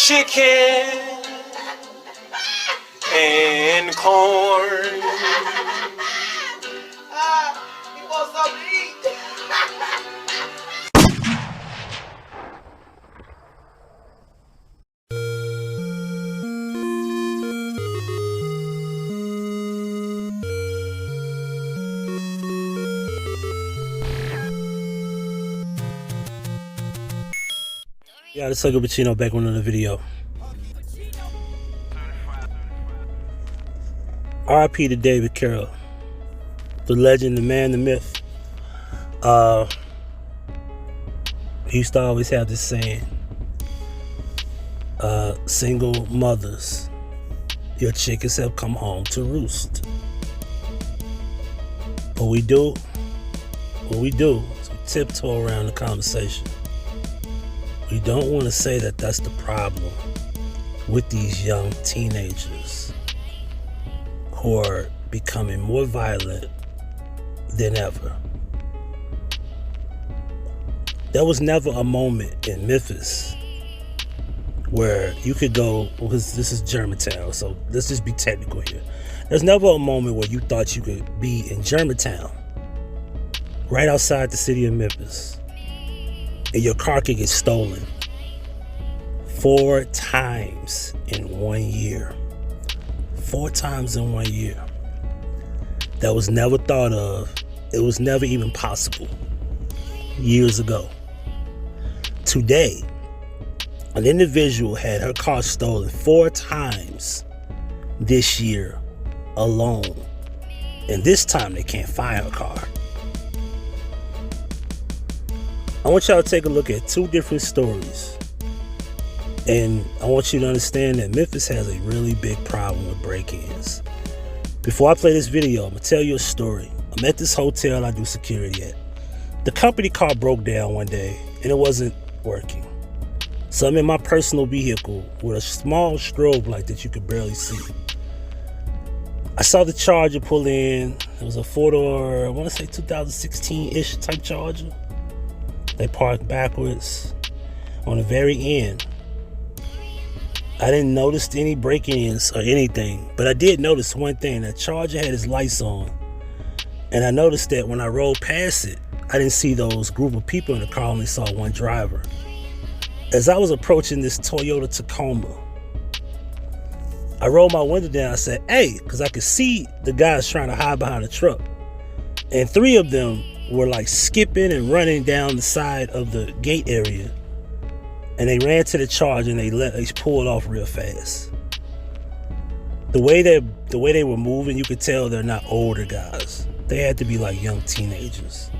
chicken and corn. He wants something to eat. Yeah, this is Huggie Pacino back with another video. R.I.P. to David Carroll, the legend, the man, the myth. He used to always have this saying, single mothers, your chickens have come home to roost. What we do is we tiptoe around the conversation. We don't want to say that that's the problem with these young teenagers who are becoming more violent than ever. There was never a moment in Memphis where you could go, because this is Germantown, so let's just be technical here. There's never a moment where you thought you could be in Germantown, right outside the city of Memphis, and your car could get stolen 4 times in 1 year. 4 times in 1 year. That was never thought of. It was never even possible years ago. Today, an individual had her car stolen 4 times this year alone. And this time they can't find her car. I want y'all to take a look at 2 different stories. And I want you to understand that Memphis has a really big problem with break-ins. Before I play this video, I'm going to tell you a story. I'm at this hotel I do security at. The company car broke down one day and it wasn't working. So I'm in my personal vehicle with a small strobe light that you could barely see. I saw the Charger pull in. It was a 4-door, I want to say 2016-ish type Charger. They parked backwards on the very end. I didn't notice any break-ins or anything, but I did notice one thing. That Charger had his lights on, and I noticed that when I rolled past it, I didn't see those group of people in the car. I only saw one driver. As I was approaching this Toyota Tacoma, I rolled my window down. I said, hey, because I could see the guys trying to hide behind the truck, and 3 of them were like skipping and running down the side of the gate area. And they ran to the Charger and they pulled off real fast. The way they were moving, you could tell they're not older guys. They had to be like young teenagers.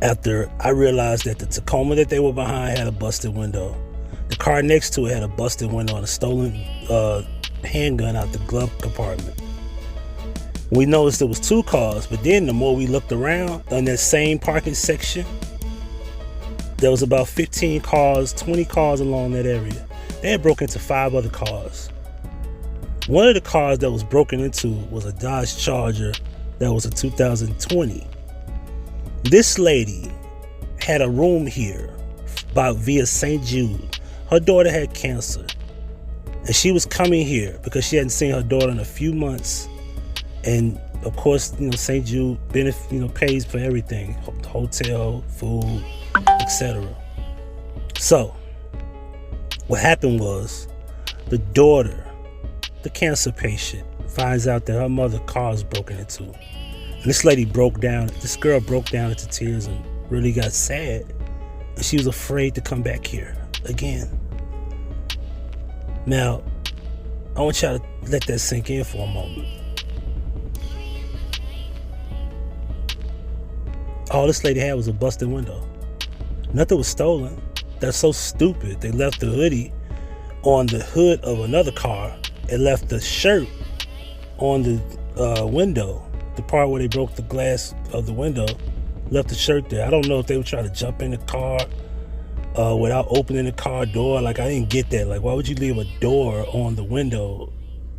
After I realized that the Tacoma that they were behind had a busted window. The car next to it had a busted window and a stolen handgun out the glove compartment. We noticed there was 2 cars, but then the more we looked around in that same parking section, there was about 15 cars, 20 cars along that area. They had broken into 5 other cars. One of the cars that was broken into was a Dodge Charger that was a 2020. This lady had a room here via St. Jude. Her daughter had cancer, and she was coming here because she hadn't seen her daughter in a few months. And of course, St. Jude pays for everything: hotel, food, etc. So what happened was, the daughter, the cancer patient, finds out that her mother's car is broken into. And this girl broke down into tears and really got sad. And she was afraid to come back here again. Now, I want y'all to let that sink in for a moment. All this lady had was a busted window. Nothing was stolen. That's so stupid. They left the hoodie on the hood of another car and left the shirt on the window. The part where they broke the glass of the window, left the shirt there. I don't know if they were trying to jump in the car without opening the car door. Like, I didn't get that. Like, why would you leave a door on the window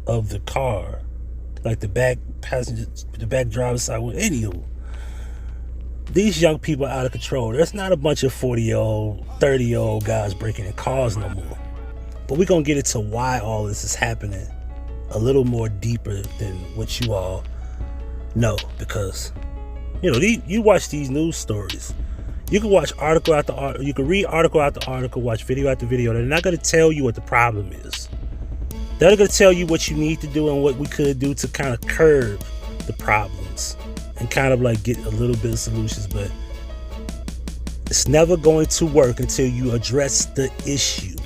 of the car? Like the back passenger, the back driver's side. Anywho, these young people are out of control. There's not a bunch of 40-year-old, 30-year-old guys breaking in cars no more. But we're going to get into why all this is happening a little more deeper than what you all know. Because, you know, you watch these news stories. You can watch article after article. You can read article after article, watch video after video. They're not going to tell you what the problem is. They're going to tell you what you need to do and what we could do to kind of curb the problems and kind of like get a little bit of solutions. But it's never going to work until you address the issue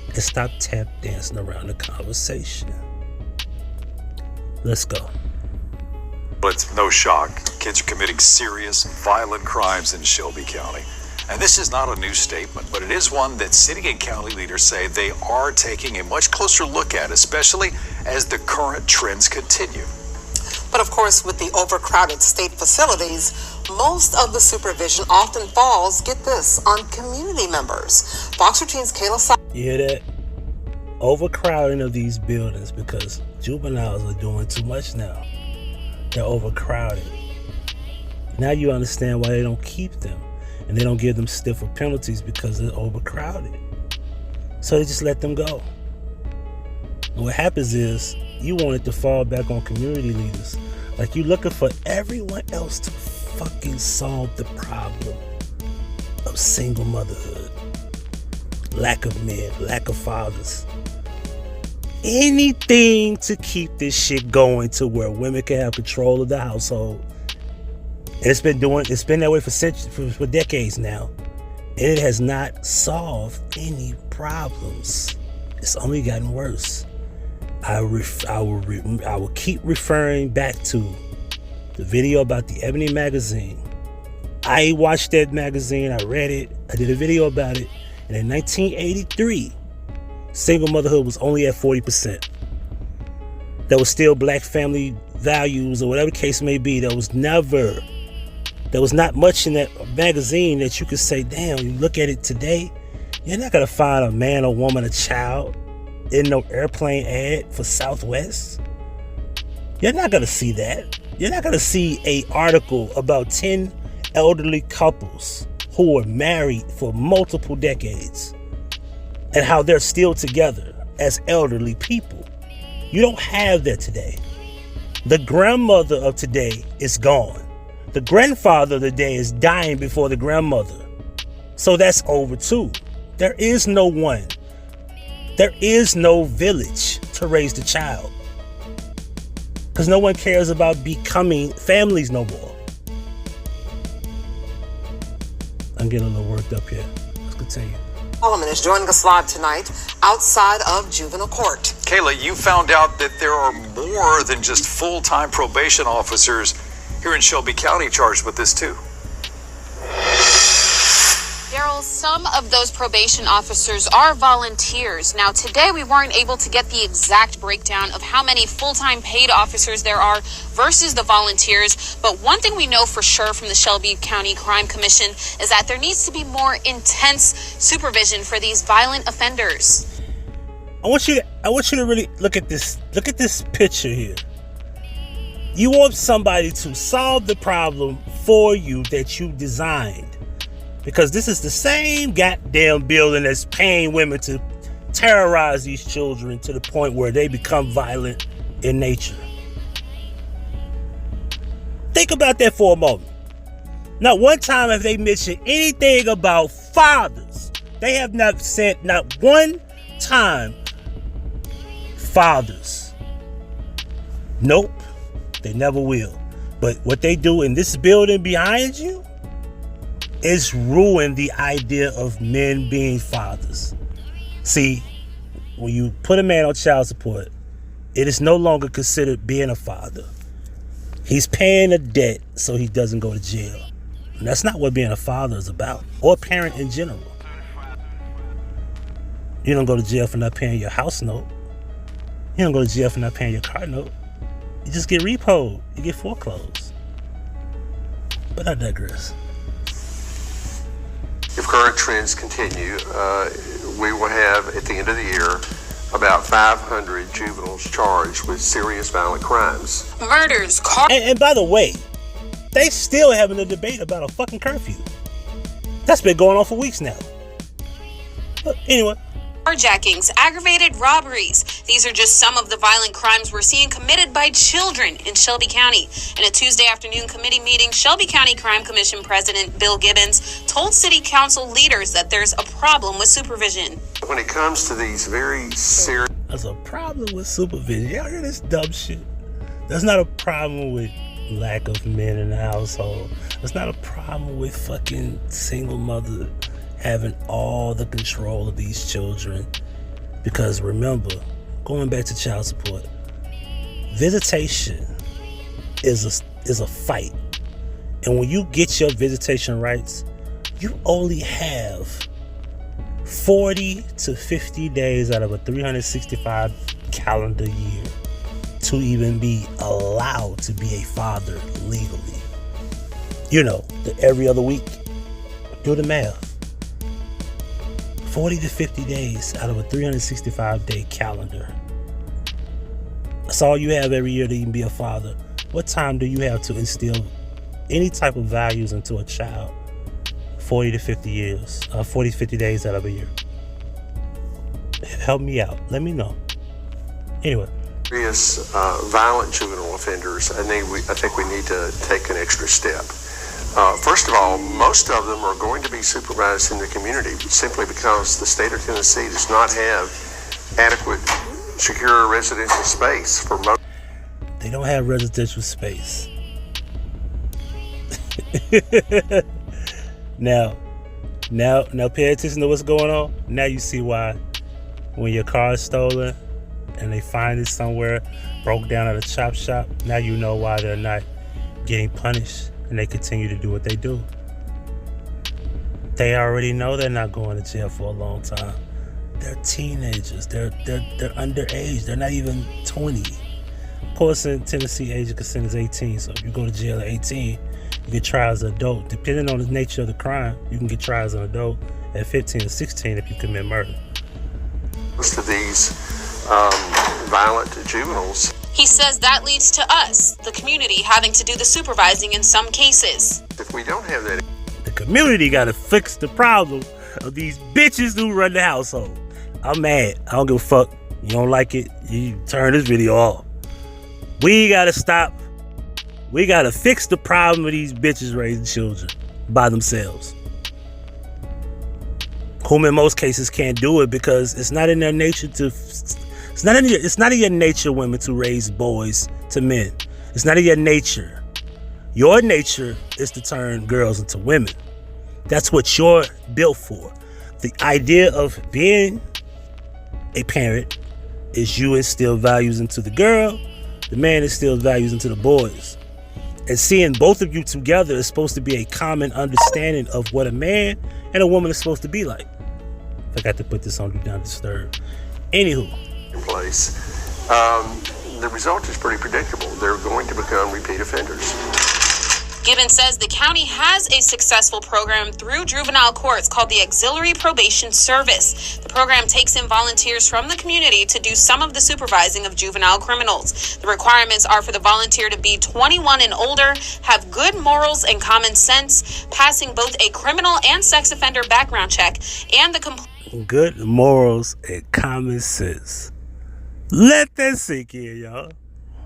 and stop tap dancing around the conversation. Let's go. But it's no shock. Kids are committing serious, violent crimes in Shelby County. And this is not a new statement, but it is one that city and county leaders say they are taking a much closer look at, especially as the current trends continue. But of course, with the overcrowded state facilities, most of the supervision often falls, get this, on community members. Fox 13's Kayla. You hear that? Overcrowding of these buildings because juveniles are doing too much now. They're overcrowded. Now you understand why they don't keep them and they don't give them stiffer penalties, because they're overcrowded. So they just let them go. And what happens is you want it to fall back on community leaders. Like you're looking for everyone else to fucking solve the problem of single motherhood, lack of men, lack of fathers. Anything to keep this shit going to where women can have control of the household. And it's been that way for decades now. And it has not solved any problems. It's only gotten worse. I will keep referring back to the video about the Ebony magazine. I watched that magazine, I read it, I did a video about it, and in 1983, single motherhood was only at 40%. There was still black family values or whatever the case may be. There was not much in that magazine that you could say, damn, you look at it today, you're not gonna find a man, a woman, a child in no airplane ad for Southwest. You're not gonna see that. You're not gonna see an article about 10 elderly couples who were married for multiple decades and how they're still together as elderly people. You don't have that today. The grandmother of today is gone. The grandfather of the day is dying before the grandmother. So that's over too. There is no one. There is no village to raise the child. Because no one cares about becoming families no more. I'm getting a little worked up here. Let's continue. Solomon is joining us live tonight outside of juvenile court. Kayla, you found out that there are more than just full-time probation officers here in Shelby County charged with this too. Daryl, some of those probation officers are volunteers. Now, today we weren't able to get the exact breakdown of how many full-time paid officers there are versus the volunteers. But one thing we know for sure from the Shelby County Crime Commission is that there needs to be more intense supervision for these violent offenders. I want you to really look at this. Look at this picture here. You want somebody to solve the problem for you that you designed. Because this is the same goddamn building that's paying women to terrorize these children to the point where they become violent in nature. Think about that for a moment. Not one time have they mentioned anything about fathers. They have not said not one time fathers. Nope, they never will. But what they do in this building behind you is ruin the idea of men being fathers. See, when you put a man on child support, it is no longer considered being a father. He's paying a debt so he doesn't go to jail. And that's not what being a father is about, or a parent in general. You don't go to jail for not paying your house note. You don't go to jail for not paying your car note. You just get repoed. You get foreclosed. But I digress. If current trends continue, we will have, at the end of the year, about 500 juveniles charged with serious violent crimes. Murders, And by the way, They still having a debate about a fucking curfew. That's been going on for weeks now. But anyway. Carjackings, aggravated robberies. These are just some of the violent crimes we're seeing committed by children in Shelby County. In a Tuesday afternoon committee meeting, Shelby County Crime Commission President Bill Gibbons told city council leaders that there's a problem with supervision. When it comes to these very serious... There's a problem with supervision. Y'all hear this dumb shit? There's not a problem with lack of men in the household. There's not a problem with fucking single mother having all the control of these children. Because remember, going back to child support, visitation is a fight. And when you get your visitation rights, you only have 40 to 50 days out of a 365 calendar year to even be allowed to be a father legally. You know, every other week. Do the math. 40 to 50 days out of a 365-day calendar. That's all you have every year to even be a father. What time do you have to instill any type of values into a child? 40 to 50 years, 40 to 50 days out of a year. Help me out. Let me know. Anyway. Serious violent juvenile offenders, I think we need to take an extra step. First of all, most of them are going to be supervised in the community simply because the state of Tennessee does not have adequate, secure residential space for most. They don't have residential space. Now, pay attention to what's going on. Now you see why when your car is stolen and they find it somewhere, broke down at a chop shop, now you know why they're not getting punished and they continue to do what they do. They already know they're not going to jail for a long time. They're teenagers. They're underage. They're not even 20. Of course, in Tennessee, age of consent is 18. So if you go to jail at 18, you get tried as an adult. Depending on the nature of the crime, you can get tried as an adult at 15 or 16 if you commit murder. Most of these violent juveniles. He says that leads to us, the community, having to do the supervising in some cases. If we don't have that, the community got to fix the problem of these bitches who run the household. I'm mad. I don't give a fuck. You don't like it, you turn this video off. We got to stop. We got to fix the problem of these bitches raising children by themselves. Whom in most cases can't do it because it's not in their nature to... It's not in your nature, women, to raise boys to men. It's not in your nature. Your nature is to turn girls into women. That's what you're built for. The idea of being a parent is you instill values into the girl, the man instills values into the boys. And seeing both of you together is supposed to be a common understanding of what a man and a woman is supposed to be like. I forgot to put this on Do Not Disturb. Anywho. in place, the result is pretty predictable. They're going to become repeat offenders. Gibbons says the county has a successful program through juvenile courts called the Auxiliary Probation Service. The program takes in volunteers from the community to do some of the supervising of juvenile criminals. The requirements are for the volunteer to be 21 and older, have good morals and common sense, passing both a criminal and sex offender background check, and the good morals and common sense. Let that sink in, y'all.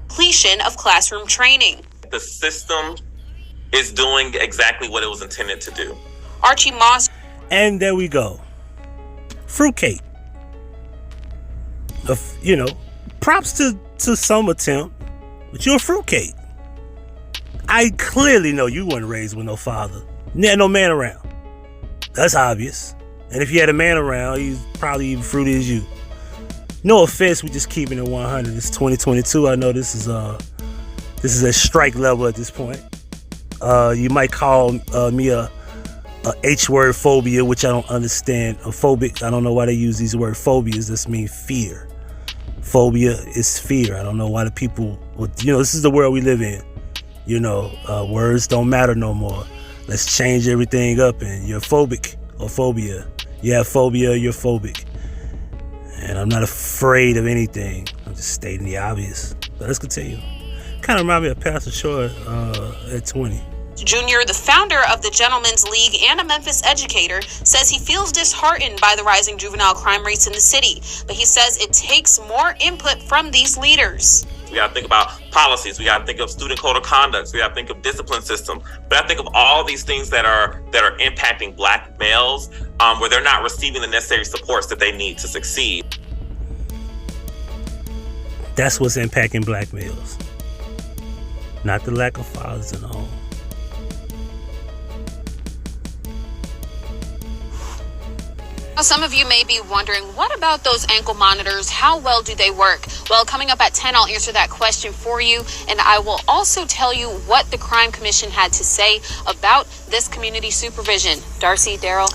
Completion of classroom training. The system is doing exactly what it was intended to do. Archie Moss. And there we go. Fruitcake. Props to some attempt, but you're a fruitcake. I clearly know you weren't raised with no father. No man around. That's obvious. And if you had a man around, he's probably even fruity as you. No offense, we just keeping it 100. It's 2022. I know this is a strike level at this point. You might call me a H-word phobia, which I don't understand. A phobic, I don't know why they use these word phobias. This means fear. Phobia is fear. I don't know why the people this is the world we live in. Words don't matter no more. Let's change everything up, and you're phobic or phobia. You have phobia, you're phobic. And I'm not afraid of anything. I'm just stating the obvious. But let's continue. Kind of remind me of Pastor Short at 20. Jr., the founder of the Gentlemen's League and a Memphis educator, says he feels disheartened by the rising juvenile crime rates in the city, but he says it takes more input from these leaders. We got to think about policies. We got to think of student code of conduct. We got to think of discipline system. We got to think of all these things that are impacting Black males, where they're not receiving the necessary supports that they need to succeed. That's what's impacting Black males, not the lack of fathers in the home. Now, some of you may be wondering, what about those ankle monitors? How well do they work? Well, coming up at 10, I'll answer that question for you, and I will also tell you what the Crime Commission had to say about this community supervision. Darcy, Daryl.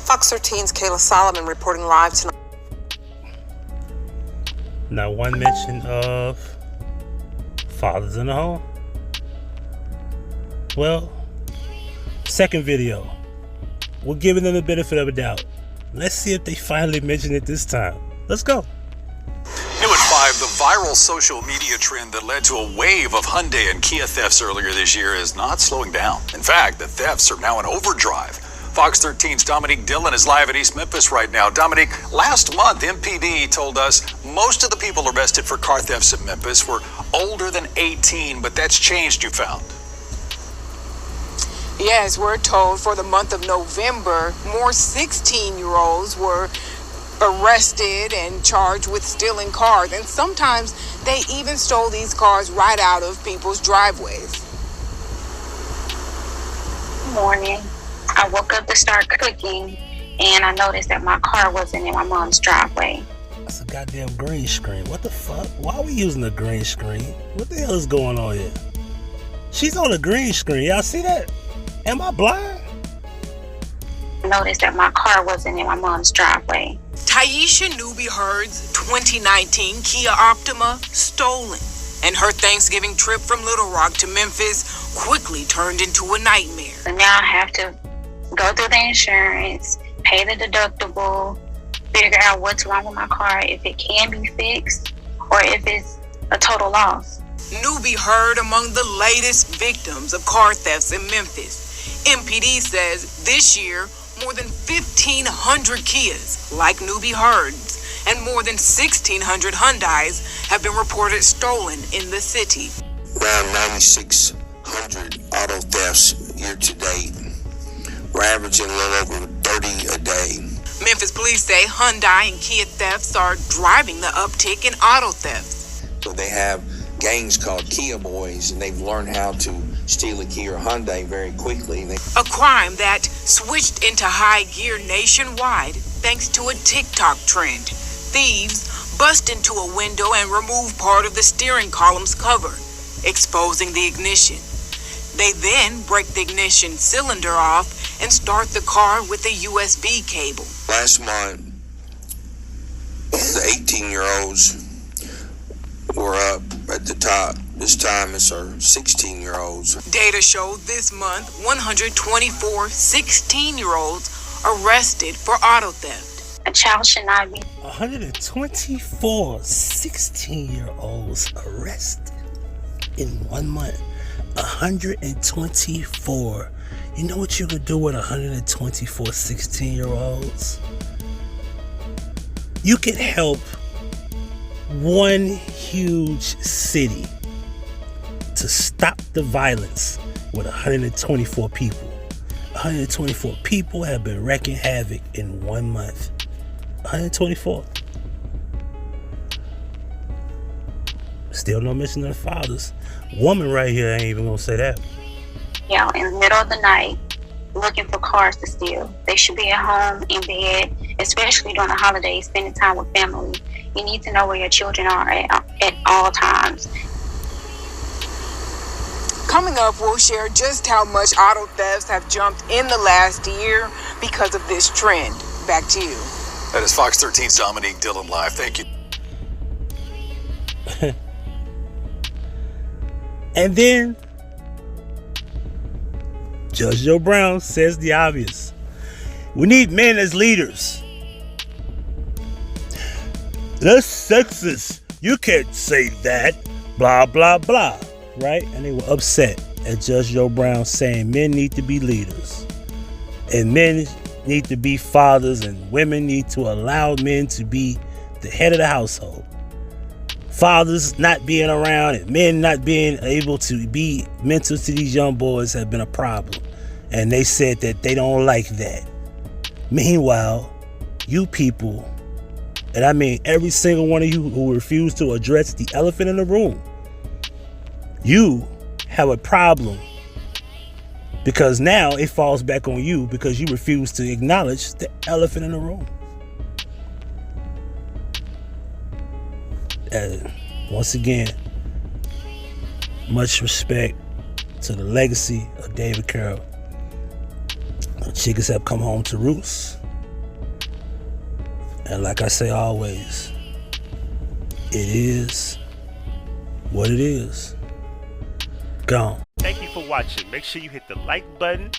Fox 13's Kayla Solomon reporting live tonight. Not one mention of fathers in the home. Well, second video, we're giving them the benefit of a doubt. Let's see if they finally mention it this time. Let's go. New at 5, the viral social media trend that led to a wave of Hyundai and Kia thefts earlier this year is not slowing down. In fact, the thefts are now in overdrive. Fox 13's Dominique Dillon is live at East Memphis right now. Dominique, last month, MPD told us most of the people arrested for car thefts in Memphis were older than 18, but that's changed, you found. Yes, we're told for the month of November, more 16-year-olds were arrested and charged with stealing cars. And sometimes they even stole these cars right out of people's driveways. Good morning. I woke up to start cooking, and I noticed that my car wasn't in my mom's driveway. That's a goddamn green screen. What the fuck? Why are we using a green screen? What the hell is going on here? She's on a green screen. Y'all see that? Am I blind? I noticed that my car wasn't in my mom's driveway. Taisha Newby Heard's 2019 Kia Optima stolen, and her Thanksgiving trip from Little Rock to Memphis quickly turned into a nightmare. So now I have to go through the insurance, pay the deductible, figure out what's wrong with my car, if it can be fixed, or if it's a total loss. Newby Heard among the latest victims of car thefts in Memphis. MPD says this year, more than 1,500 Kias, like Newby Heard's, and more than 1,600 Hyundais have been reported stolen in the city. Around 9,600 auto thefts year to date. We're averaging a little over 30 a day. Memphis police say Hyundai and Kia thefts are driving the uptick in auto thefts. So they have gangs called Kia Boys, and they've learned how to steal a Kia or Hyundai very quickly. A crime that switched into high gear nationwide thanks to a TikTok trend. Thieves bust into a window and remove part of the steering column's cover, exposing the ignition. They then break the ignition cylinder off and start the car with a USB cable. Last month, the 18-year-olds were up at the top. This time it's our 16-year-olds. Data showed this month 124 16-year-olds arrested for auto theft. A child should not be. 124 16-year-olds arrested in 1 month. 124. You know what you could do with 124 16-year-olds? You could help one huge city to stop the violence with 124 people. 124 people have been wreaking havoc in 1 month. 124. Still no mention of the fathers. Woman right here ain't even gonna say that. Yeah, in the middle of the night, looking for cars to steal. They should be at home, in bed, especially during the holidays, spending time with family. You need to know where your children are at all times. Coming up, we'll share just how much auto thefts have jumped in the last year because of this trend. Back to you. That is Fox 13's Dominique Dillon live. Thank you. And then Judge Joe Brown says the obvious. We need men as leaders. That's sexist. You can't say that. Blah, blah, blah. Right? And they were upset at Judge Joe Brown saying men need to be leaders and men need to be fathers and women need to allow men to be the head of the household. Fathers not being around and men not being able to be mentors to these young boys have been a problem. And they said that they don't like that. Meanwhile, you people, and I mean every single one of you who refuse to address the elephant in the room, you have a problem because now it falls back on you because you refuse to acknowledge the elephant in the room. Once again, much respect to the legacy of David Carroll. The chickens have come home to roost. And like I say always, it is what it is. Gone. Thank you for watching. Make sure you hit the like button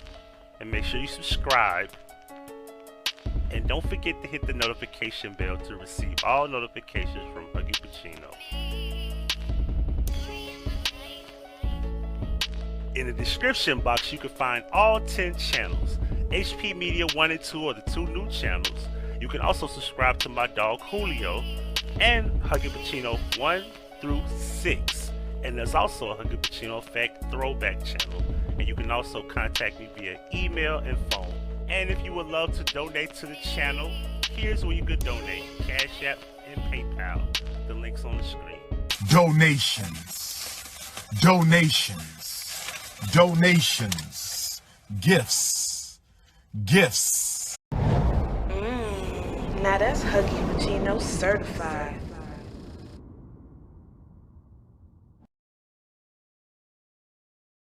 and make sure you subscribe. And don't forget to hit the notification bell to receive all notifications from Huggie Pacino. In the description box, you can find all 10 channels. HP Media 1 and 2 are the 2 new channels. You can also subscribe to my dog Julio and Huggie Pacino 1 through 6. And there's also a Huggie Pacino Effect throwback channel. And you can also contact me via email and phone. And if you would love to donate to the channel, here's where you could donate: Cash App and PayPal. The link's on the screen. Donations, donations, donations, gifts, gifts. Now that's Huggie Pacino certified.